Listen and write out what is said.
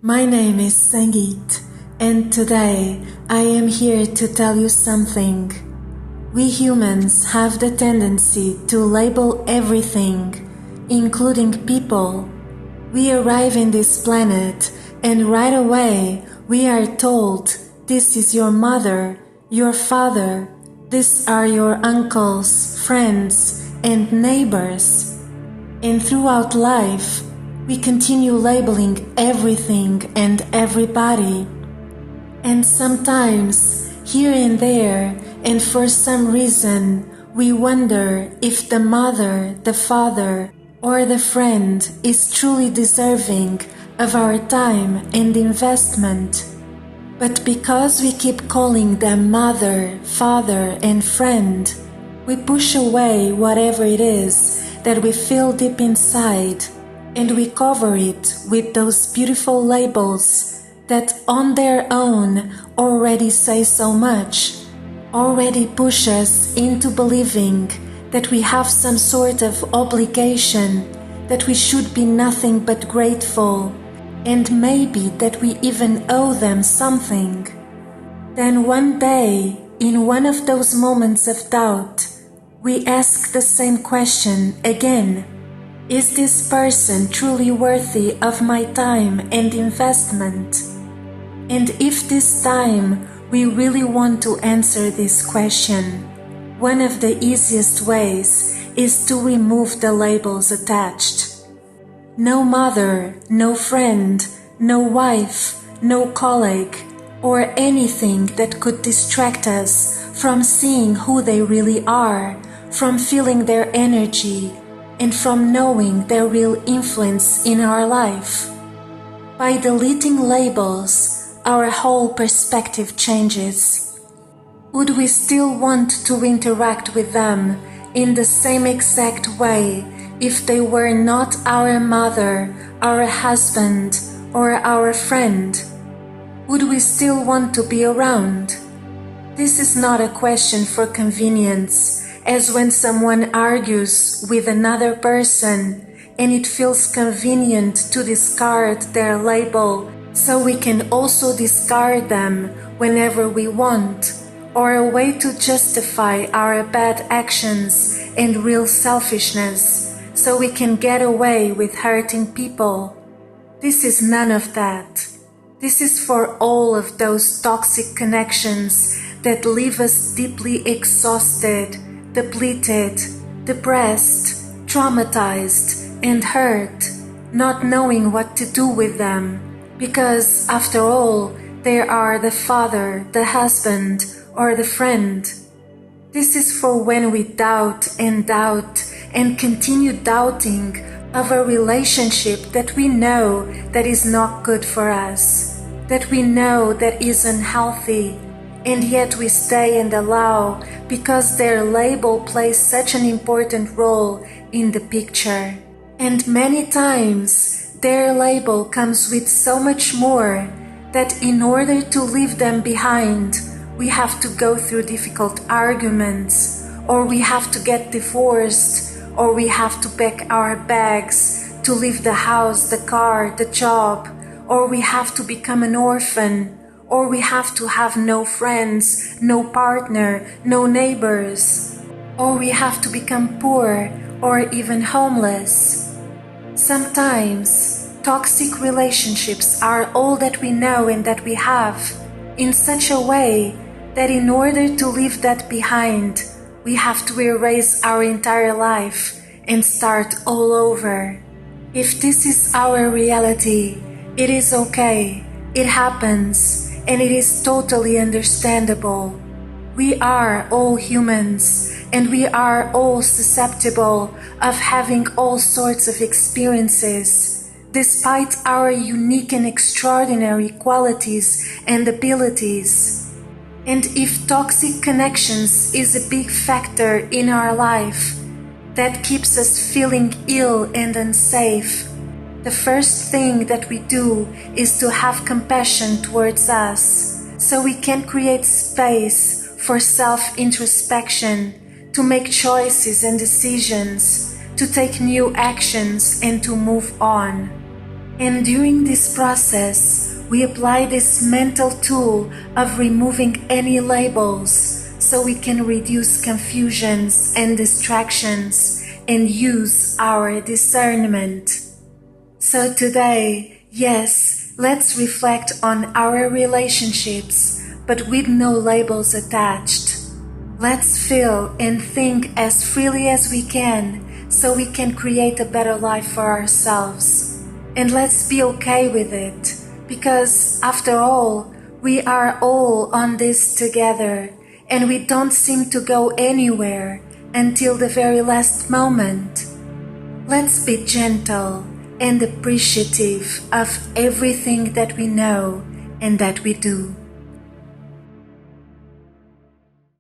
My name is Sangeet, and today I am here to tell you something. We humans have the tendency to label everything, including people. We arrive in this planet and right away we are told, this is your mother, your father, these are your uncles, friends, and neighbors. And throughout life, we continue labeling everything and everybody. And sometimes, here and there, and for some reason, we wonder if the mother, the father, or the friend is truly deserving of our time and investment. But because we keep calling them mother, father, and friend, we push away whatever it is that we feel deep inside, and we cover it with those beautiful labels that on their own already say so much, already push us into believing that we have some sort of obligation, that we should be nothing but grateful, and maybe that we even owe them something. Then one day, in one of those moments of doubt, we ask the same question again. Is this person truly worthy of my time and investment? And if this time we really want to answer this question, one of the easiest ways is to remove the labels attached. No mother, no friend, no wife, no colleague, or anything that could distract us from seeing who they really are, from feeling their energy, and from knowing their real influence in our life. By deleting labels, our whole perspective changes. Would we still want to interact with them in the same exact way if they were not our mother, our husband, or our friend? Would we still want to be around? This is not a question for convenience, as when someone argues with another person and it feels convenient to discard their label so we can also discard them whenever we want, or a way to justify our bad actions and real selfishness so we can get away with hurting people. This is none of that. This is for all of those toxic connections that leave us deeply exhausted, depleted, depressed, traumatized, and hurt, not knowing what to do with them, because after all, they are the father, the husband, or the friend. This is for when we doubt and continue doubting of a relationship that we know that is not good for us, that we know that is unhealthy, and yet we stay and allow because their label plays such an important role in the picture. And many times their label comes with so much more that in order to leave them behind, we have to go through difficult arguments, or we have to get divorced, or we have to pack our bags to leave the house, the car, the job, or we have to become an orphan, or we have to have no friends, no partner, no neighbors, or we have to become poor or even homeless. Sometimes, toxic relationships are all that we know and that we have, in such a way that in order to leave that behind, we have to erase our entire life and start all over. If this is our reality, it is okay, it happens, and it is totally understandable. We are all humans, and we are all susceptible of having all sorts of experiences, despite our unique and extraordinary qualities and abilities. And if toxic connections is a big factor in our life that keeps us feeling ill and unsafe, the first thing that we do is to have compassion towards us, so we can create space for self-introspection, to make choices and decisions, to take new actions and to move on. And during this process, we apply this mental tool of removing any labels so we can reduce confusions and distractions and use our discernment. So today, yes, let's reflect on our relationships, but with no labels attached. Let's feel and think as freely as we can so we can create a better life for ourselves. And let's be okay with it, because after all, we are all on this together, and we don't seem to go anywhere until the very last moment. Let's be gentle and appreciative of everything that we know and that we do.